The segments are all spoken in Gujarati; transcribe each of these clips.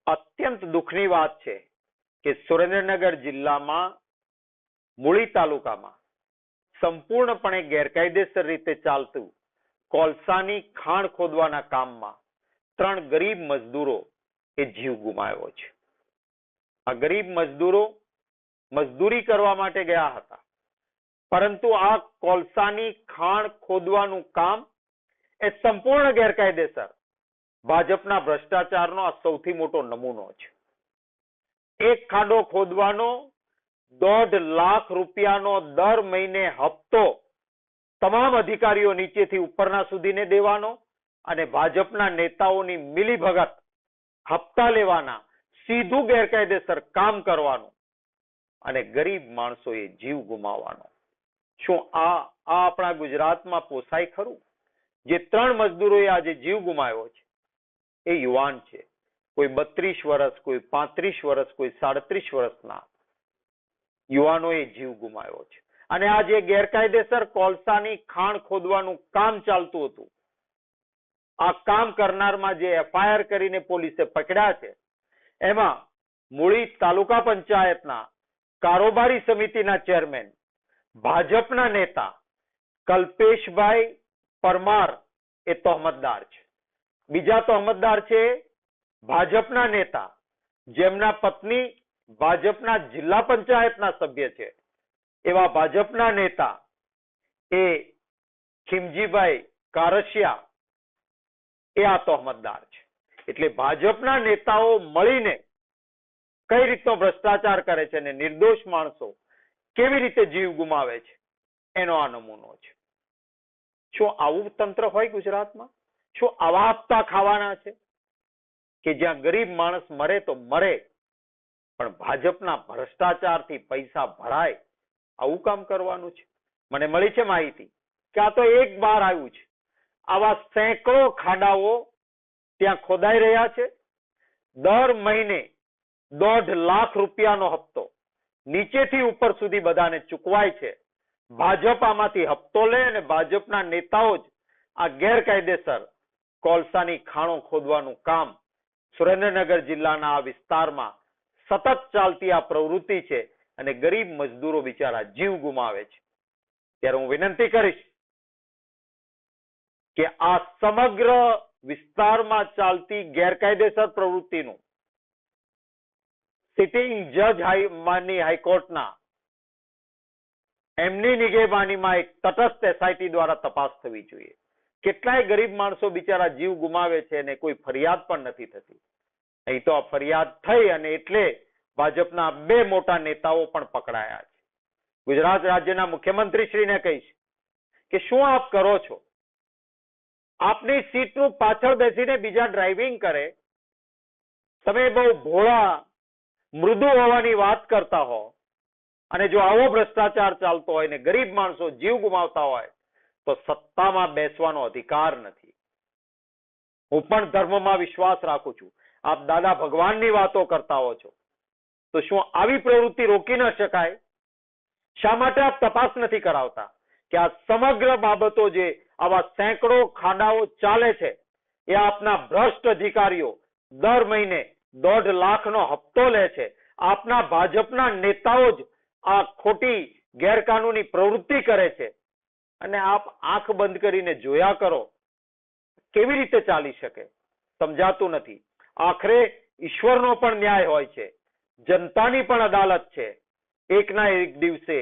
અત્યંત દુઃખની વાત છે કે સુરેન્દ્રનગર જિલ્લામાં મૂળી તાલુકામાં સંપૂર્ણપણે ગેરકાયદેસર રીતે ચાલતું કોલસાની ખાણ ખોદવાના કામમાં 3 ગરીબ મજદૂરો એ જીવ ગુમાવ્યો છે. આ ગરીબ મજદૂરો મજદૂરી કરવા માટે ગયા હતા, પરંતુ આ કોલસાની ખાણ ખોદવાનું કામ એ સંપૂર્ણ ગેરકાયદેસર ભાજપના ભ્રષ્ટાચારનો આ સૌથી મોટો નમૂનો છે. એક ખાડો ખોદવાનો 1.5 લાખ રૂપિયાનો દર મહિને હપ્તો તમામ અધિકારીઓ નીચેથી ઉપરના સુધીને દેવાનો અને ભાજપના નેતાઓની મિલીભગત હપ્તા લેવાના, સીધું ગેરકાયદેસર કામ કરવાનું અને ગરીબ માણસોએ જીવ ગુમાવવાનો. શું આ આપણા ગુજરાતમાં પોસાય ખરું? જે 3 મજદૂરોએ આજે જીવ ગુમાવ્યો છે એ યુવાન છે. કોઈ 32 વર્ષ, કોઈ 35 વર્ષ, કોઈ 37 વર્ષના યુવાનોએ જીવ ગુમાવ્યો છે. અને આ જે ગેરકાયદેસર કોલસાની ખાણ ખોદવાનું કામ ચાલતું હતું, આ કામ કરનારમાં જે FIR કરીને પોલીસે પકડ્યા છે, એમાં મૂળી તાલુકા પંચાયતના કારોબારી સમિતિના ચેરમેન, ભાજપના નેતા કલ્પેશભાઈ પરમાર એ તહોમતદાર છે. બીજા તહોમતદાર છે ભાજપના નેતા, જેમના પત્ની ભાજપના જિલ્લા પંચાયતના સભ્ય છે, એવા ભાજપના નેતા એ ખીમજીભાઈ કારસિયા એ આ તહોમતદાર છે. એટલે ભાજપના નેતાઓ મળીને કઈ રીતનો ભ્રષ્ટાચાર કરે છે અને નિર્દોષ માણસો કેવી રીતે જીવ ગુમાવે છે એનો આ નમૂનો છે. શું આવું તંત્ર હોય ગુજરાતમાં? શું આવા હપ્તા ખાવાના છે કે જ્યાં ગરીબ માણસ મરે તો મરે, પણ ભાજપના ભ્રષ્ટાચારથી પૈસા ભરાય, આવું કામ કરવાનું છે? મને મળી છે માહિતી કે આ તો એક બાર આવ્યું છે. આવા સેંકડો ખાડાઓ ત્યાં ખોદાઈ રહ્યા છે. દર મહિને 1.5 લાખ રૂપિયાનો હપ્તો નીચેથી ઉપર સુધી બધાને ચૂકવાય છે. ભાજપ આમાંથી હપ્તો લે અને ભાજપના નેતાઓ જ આ ગેરકાયદેસર કોલસાની ખાણો ખોદવાનું કામ સુરેન્દ્રનગર જિલ્લાના આ વિસ્તારમાં સતત ચાલતી આ પ્રવૃત્તિ છે અને ગરીબ મજદૂરો બિચારા જીવ ગુમાવે છે. ત્યારે હું વિનંતી કરીશ કે આ સમગ્ર વિસ્તારમાં ચાલતી ગેરકાયદેસર પ્રવૃત્તિનું સિટિંગ જજ માનની હાઈકોર્ટના એમની નિગેબાનીમાં એક તટસ્થ SIT દ્વારા તપાસ થવી જોઈએ. કેટલાય ગરીબ માણસો બિચારા જીવ ગુમાવે છે અને કોઈ ફરિયાદ પણ નથી થતી. અહીં તો આ ફરિયાદ થઈ અને એટલે ભાજપના 2 મોટા નેતાઓ પણ પકડાયા છે. ગુજરાત રાજ્યના મુખ્યમંત્રી શ્રીને કહીશ કે શું આપ કરો છો? આપની સીટનું પાછળ બેસીને બીજા ડ્રાઇવિંગ કરે, તમે બહુ ભોળા મૃદુ હોવાની વાત કરતા હો અને જો આવો ભ્રષ્ટાચાર ચાલતો હોય ને ગરીબ માણસો જીવ ગુમાવતા હોય તો સત્તામાં બેસવાનો અધિકાર નથી. હું પણ ધર્મમાં વિશ્વાસ રાખું છું. આપ દાદા ભગવાનની વાતો કરતા હો છો તો શું આવી પ્રવૃત્તિ રોકી ન શકાય? શા માટે આપ તપાસ નથી કરાવતા કે આ સમગ્ર બાબતો જે આવા સેંકડો ખાડાઓ ચાલે છે એ આપના ભ્રષ્ટ અધિકારીઓ દર મહિને 1.5 લાખનો હપ્તો લે છે. આપના ભાજપના નેતાઓ જ આ ખોટી ગેરકાનૂની પ્રવૃત્તિ કરે છે અને આપ આંખ બંધ કરીને જોયા કરો. કેવી રીતે ચાલી શકે? સમજાતું નથી. આખરે ઈશ્વરનો પણ ન્યાય હોય છે, જનતાની પણ અદાલત છે. એકના એક દિવસે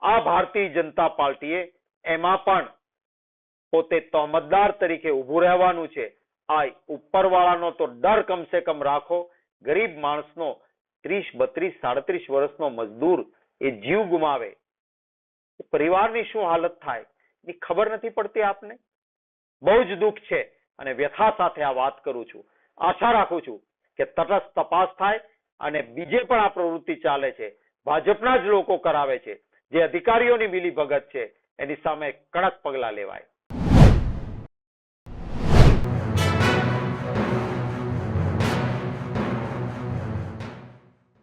આ ભારતીય જનતા પાર્ટીએ એમાં પણ પોતે તહોમતદાર તરીકે ઊભું રહેવાનું છે. આ ઉપરવાળાનો તો ડર કમસે કમ રાખો. ગરીબ માણસનો 30, 32, 37 વર્ષનો મજદૂર એ જીવ ગુમાવે, પરિવારની શું હાલત થાય એ ખબર નથી પડતી આપને? બહુ જ દુઃખ છે અને વ્યથા સાથે આ વાત કરું છું. આશા રાખું છું કે તટસ્થ તપાસ થાય અને બીજે પણ આ પ્રવૃત્તિ ચાલે છે, ભાજપના જ લોકો કરાવે છે, જે અધિકારીઓની મિલીભગત છે એની સામે કડક પગલાં લેવાય.